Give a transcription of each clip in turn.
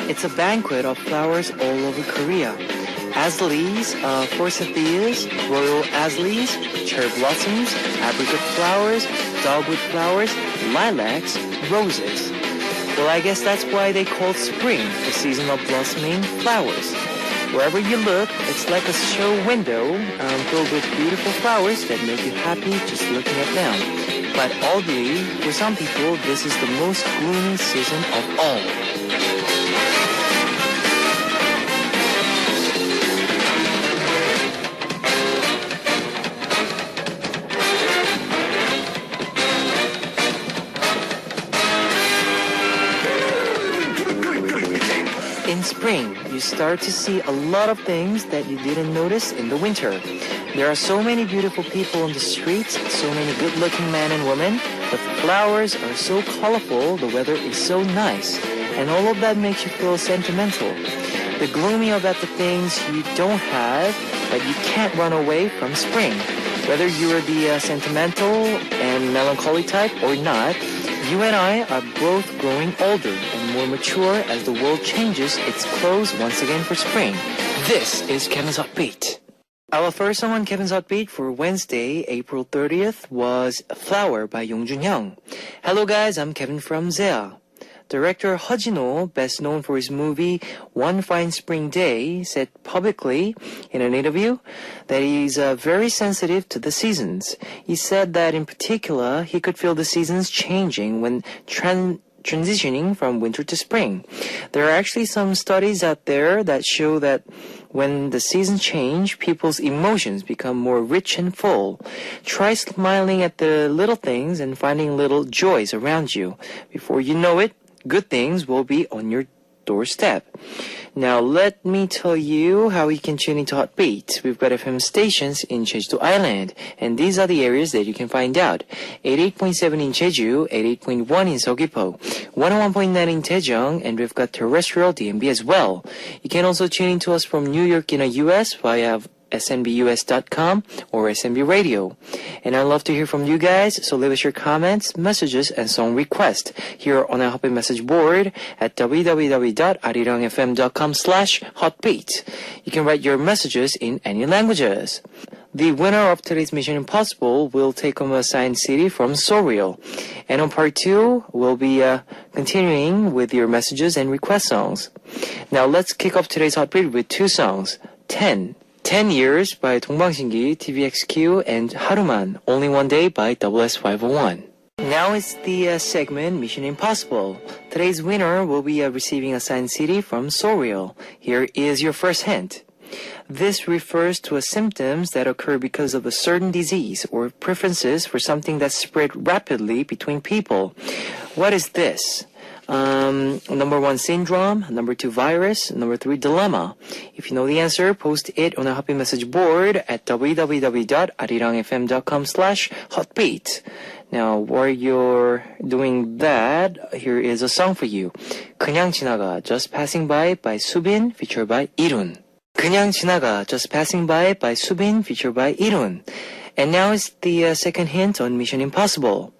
It's a banquet of flowers all over Korea. Azaleas, forsythias, royal azaleas, cherry blossoms, apricot flowers, dogwood flowers, lilacs, roses. Well, I guess that's why they call spring the season of blossoming flowers. Wherever you look, it's like a show window filled with beautiful flowers that make you happy just looking at them. But oddly, for some people, this is the most gloomy season of all. In spring, you start to see a lot of things that you didn't notice in the winter. There are so many beautiful people on the streets, so many good-looking men and women. The flowers are so colorful, the weather is so nice, and all of that makes you feel sentimental. The gloomy about the things you don't have, but you can't run away from spring. Whether you're the sentimental and melancholy type or not, you and I are both growing older and more mature as the world changes its clothes once again for spring. This is Kevin's Hot Beat. Our first song on Kevin's Hot Beat for Wednesday, April 30th was Flower by Yongjun Hyung. Hello guys, I'm Kevin from ZEA. Director Heo Jin-ho, best known for his movie One Fine Spring Day, said publicly in an interview that he's very sensitive to the seasons. He said that in particular, he could feel the seasons changing when transitioning from winter to spring. There are actually some studies out there that show that when the seasons change, people's emotions become more rich and full. Try smiling at the little things and finding little joys around you. Before you know it, good things will be on your doorstep. Now let me tell you how you can tune into Hot Beat. We've got FM stations in Jeju Island, and these are the areas that you can find out. 88.7 in Jeju, 88.1 in Seogwipo, 101.9 in Daejeong, and we've got terrestrial DMB as well. You can also tune into us from New York in the US via snbus.com or SNB Radio. And I'd love to hear from you guys, so leave us your comments, messages, and song requests here on our Hotbeat message board at www.arirangfm.com/hotbeat. You can write your messages in any languages. The winner of today's Mission Impossible will take home a signed CD from Surreal. And on part 2, we'll be continuing with your messages and request songs. Now let's kick off today's Hot Beat with two songs. 10 Years by 동방신기, TVXQ, and Haruman, Only One Day by SS501. Now it's the segment Mission Impossible. Today's winner will be receiving a signed CD from Surreal. Here is your first hint. This refers to symptoms that occur because of a certain disease or preferences for something that spread rapidly between people. What is this? Number 1, syndrome. Number 2, virus. Number 3, dilemma. If you know the answer, post it on a Hotbeat message board at www.arirangfm.com/hotbeat. Now, while you're doing that, here is a song for you. 그냥 지나가, Just Passing By Subin, featured by Irun. 그냥 지나가, Just Passing By Subin, featured by Irun. And now is the second hint on Mission Impossible.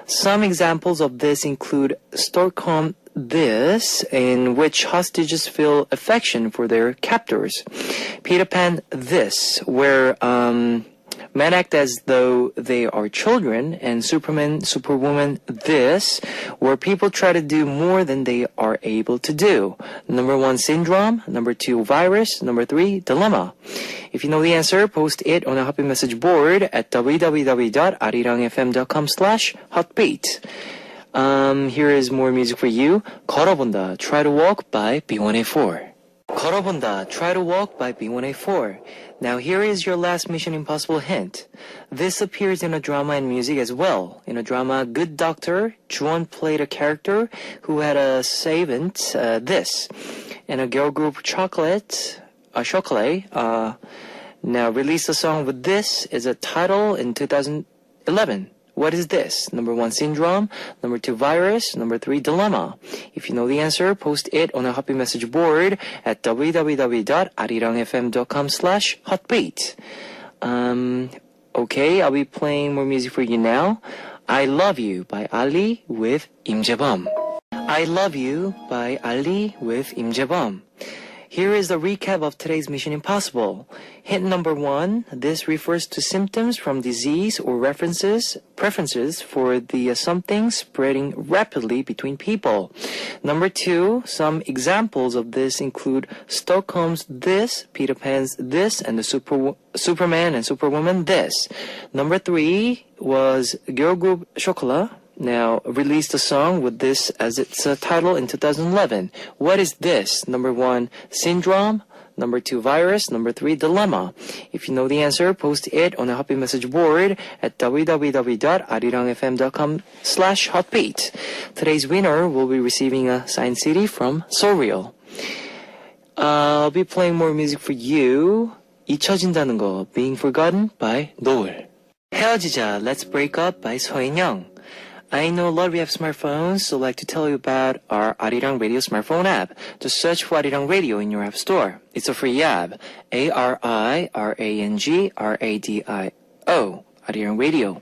Some examples of this include Stockholm This, in which hostages feel affection for their captors. Peter Pan This, where men act as though they are children, and Superman, Superwoman This, where people try to do more than they are able to do. Number 1, syndrome. Number 2, virus. Number 3, dilemma. If you know the answer, post it on a Hotbeat message board at www.arirangfm.com/hotbeat. Here is more music for you. 걸어본다, Try to Walk by B1A4. 걸어본다, Try to Walk by B1A4. Now here is your last Mission Impossible hint. This appears in a drama and music as well. In a drama, Good Doctor, Juwon played a character who had a servant, this. In a girl group, Chocolate, now released a song with this as a title in 2011. What is this? Number 1, syndrome. Number 2, virus. Number 3, dilemma. If you know the answer, post it on a Hotbeat message board at www.arirangfm.com/hotbeat. Okay, I'll be playing more music for you now. I Love You by Ali with Im Jae-bum. I Love You by Ali with Im Jae-bum. Here is the recap of today's Mission Impossible. Hint number 1, this refers to symptoms from disease or preferences for the something spreading rapidly between people. Number 2, some examples of this include Stockholm's this, Peter Pan's this, and the Superman and Superwoman this. Number 3 was girl group Chocolat. Now, released a song with this as its title in 2011. What is this? Number 1, Syndrome. Number 2, Virus. Number 3, Dilemma. If you know the answer, post it on a Happy Message board at www.arirangfm.com/hotbeat. Today's winner will be receiving a signed CD from Surreal. I'll be playing more music for you. 잊혀진다는 거, Being Forgotten by 노을. 헤어지자, Let's Break Up by 서인영. I know a lot of you have smartphones, so I'd like to tell you about our Arirang Radio smartphone app. Just search for Arirang Radio in your app store. It's a free app. ARIRANG RADIO, Arirang Radio.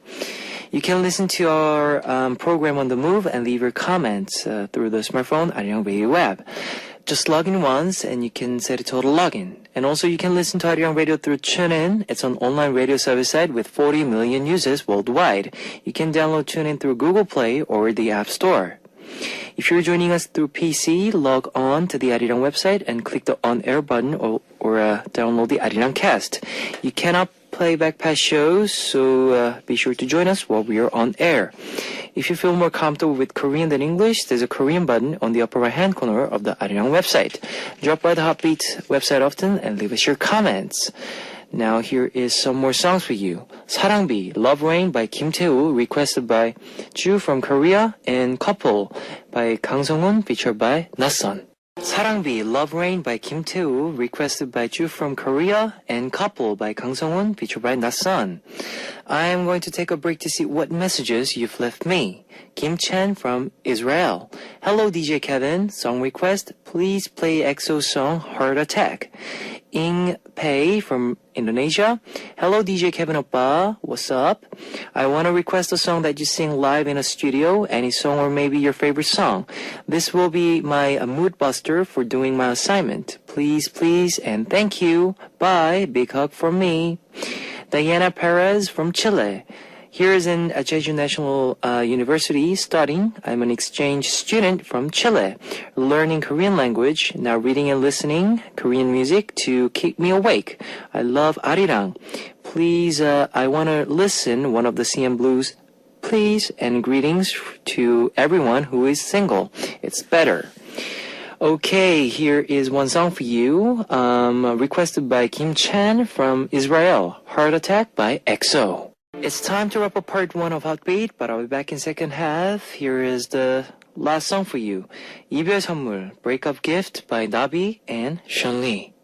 You can listen to our program on the move and leave your comments through the smartphone Arirang Radio app. Just log in once and you can set a total login. And also you can listen to Arirang Radio through TuneIn. It's an online radio service site with 40 million users worldwide. You can download TuneIn through Google Play or the App Store. If you're joining us through PC, log on to the Arirang website and click the on-air button or download the Arirang cast. You cannot play back past shows, so be sure to join us while we are on air. If you feel more comfortable with Korean than English, there's a Korean button on the upper right-hand corner of the Arirang website. Drop by the Hotbeat website often and leave us your comments. Now here is some more songs for you. 사랑비, Love Rain by Kim Tae-woo, requested by Ju from Korea, and Couple by Kang Sung-hoon, featured by Nasun. 사랑비, Love Rain by Kim Tae-woo, requested by Ju from Korea, and Couple by Kang Sung-hoon, featured by Nasun. I am going to take a break to see what messages you've left me. Kim Chen from Israel. Hello DJ Kevin, song request, please play EXO's song Heart Attack. Ing Pei from Indonesia. Hello DJ Kevin Oppa, what's up? I want to request a song that you sing live in a studio, any song or maybe your favorite song. This will be my mood buster for doing my assignment. Please, please, and thank you. Bye, big hug from me. Diana Perez from Chile. Here is in Jeju National University studying. I'm an exchange student from Chile, learning Korean language, now reading and listening Korean music to keep me awake. I love Arirang. Please, I want to listen one of the CM Blues, please, and greetings to everyone who is single. It's better. Okay, here is one song for you, requested by Kim Chan from Israel, Heart Attack by EXO. It's time to wrap up part 1 of Hotbeat, but I'll be back in second half. Here is the last song for you. 이별 선물, Breakup Gift by Nabi and Sean Lee.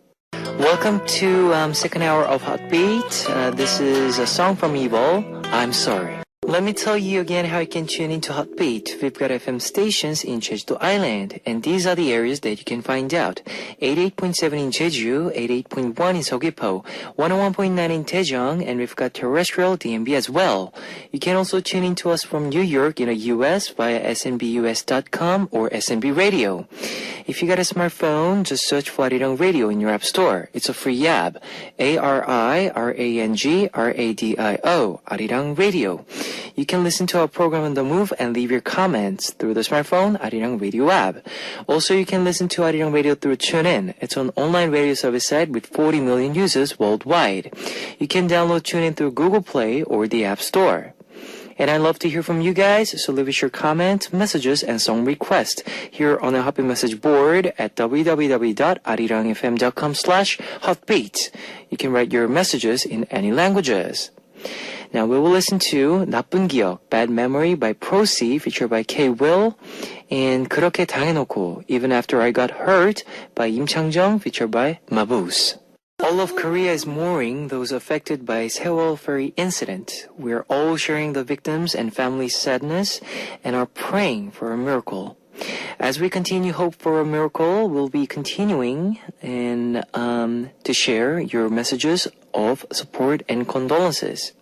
Welcome to second hour of Hotbeat. This is a song from Evil, I'm Sorry. Let me tell you again how you can tune into Hotbeat. We've got FM stations in Jeju Island, and these are the areas that you can find out. 88.7 in Jeju, 88.1 in Seogwipo, 101.9 in Daejeong, and we've got terrestrial DMB as well. You can also tune into us from New York in the US via snbus.com or SNB Radio. If you got a smartphone, just search for Arirang Radio in your app store. It's a free app. ARIRANG RADIO, Arirang Radio. You can listen to our program on the move and leave your comments through the smartphone Arirang Radio app. Also, you can listen to Arirang Radio through TuneIn. It's an online radio service site with 40 million users worldwide. You can download TuneIn through Google Play or the App Store. And I'd love to hear from you guys, so leave us your comments, messages, and song requests here on the Happy Message board at www.arirangfm.com/hotbeat. You can write your messages in any languages. Now we will listen to 나쁜 기억, Bad Memory by Procy, featured by K-Will, and 그렇게 당해놓고, Even After I Got Hurt by 임창정, featured by Mabuse. All of Korea is mourning those affected by Sewol ferry incident. We're all sharing the victims and families' sadness and are praying for a miracle. As we continue hope for a miracle, we'll be continuing and to share your messages of support and condolences.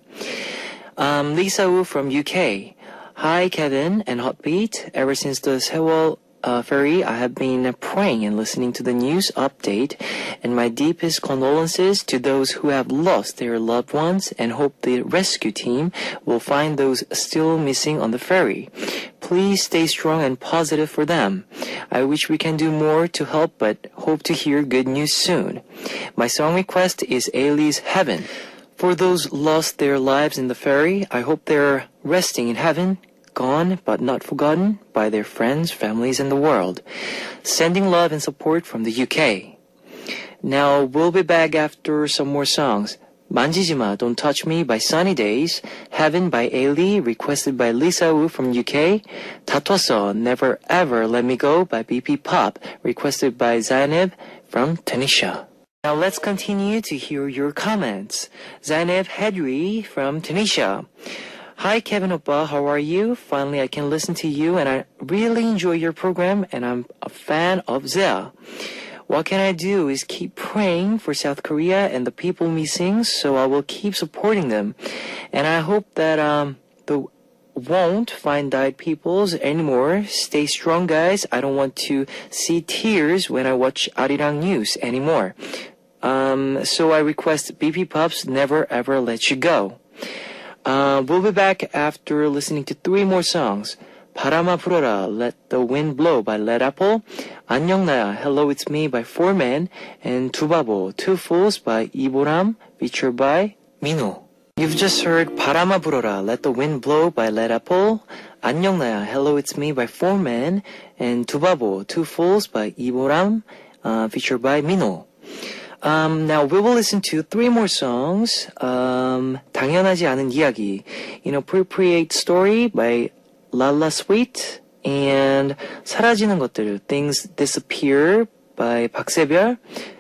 Lisa Wu from UK. Hi Kevin and Hotbeat. Ever since the Sewol ferry, I have been praying and listening to the news update, and my deepest condolences to those who have lost their loved ones, and hope the rescue team will find those still missing on the ferry. Please stay strong and positive for them. I wish we can do more to help, but hope to hear good news soon. My song request is Ailey's Heaven. For those lost their lives in the ferry, I hope they're resting in heaven, gone but not forgotten by their friends, families, and the world. Sending love and support from the UK. Now we'll be back after some more songs. 만지지마, Don't Touch Me by Sunny Days, Heaven by Ailey, requested by Lisa Wu from UK, 다퉜어, Never Ever Let Me Go by BP Pop, requested by Zainab from Tunisia. Now let's continue to hear your comments. Zainab Hedri from Tunisia. Hi Kevin Oppa, how are you? Finally I can listen to you and I really enjoy your program and I'm a fan of Zea. What can I do is keep praying for South Korea and the people missing, so I will keep supporting them. And I hope that the won't find died peoples anymore. Stay strong guys. I don't want to see tears when I watch Arirang News anymore. So I request BP Pop's Never Ever Let You Go. We'll be back after listening to 3 more songs. 바람아 불어라, Let the Wind Blow by Led Apple, 안녕 나야, Hello It's Me by Four Men, and 두바보, Two Fools by 이보람, featured by 민호. You've just heard 바람아 불어라, Let the Wind Blow by Led Apple, 안녕 나야, Hello It's Me by Four Men, and 두바보, Two Fools by 이보람, featured by 민호. Now we will listen to 3 more songs. 당연하지 않은 이야기, Inappropriate Story by Lala Sweet, and 사라지는 것들, Things Disappear by 박세별,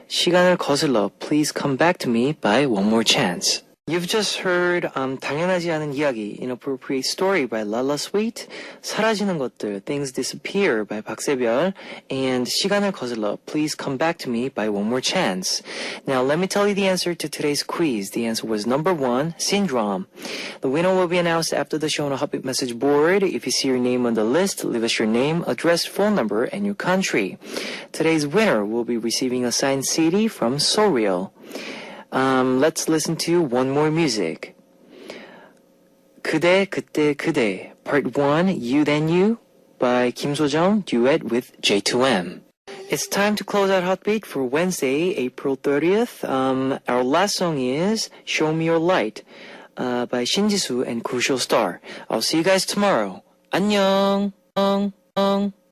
시간을 거슬러, Please Come Back to Me by One More Chance. You've just heard 당연하지 않은 이야기, Inappropriate Story by Lala Sweet, 사라지는 것들, Things Disappear by 박세별, and 시간을 거슬러, Please Come Back to Me by One More Chance. Now let me tell you the answer to today's quiz. The answer was number 1, Syndrome. The winner will be announced after the show on a Hotbit message board. If you see your name on the list, leave us your name, address, phone number, and your country. Today's winner will be receiving a signed CD from Soreal. Let's listen to one more music. 그대 그때 그대, Part 1, You Then You by Kim So-jung, duet with J2M. It's time to close out Hotbeat for Wednesday, April 30th. Our last song is Show Me Your Light by Shin Jisoo and Crucial Star. I'll see you guys tomorrow. 안녕.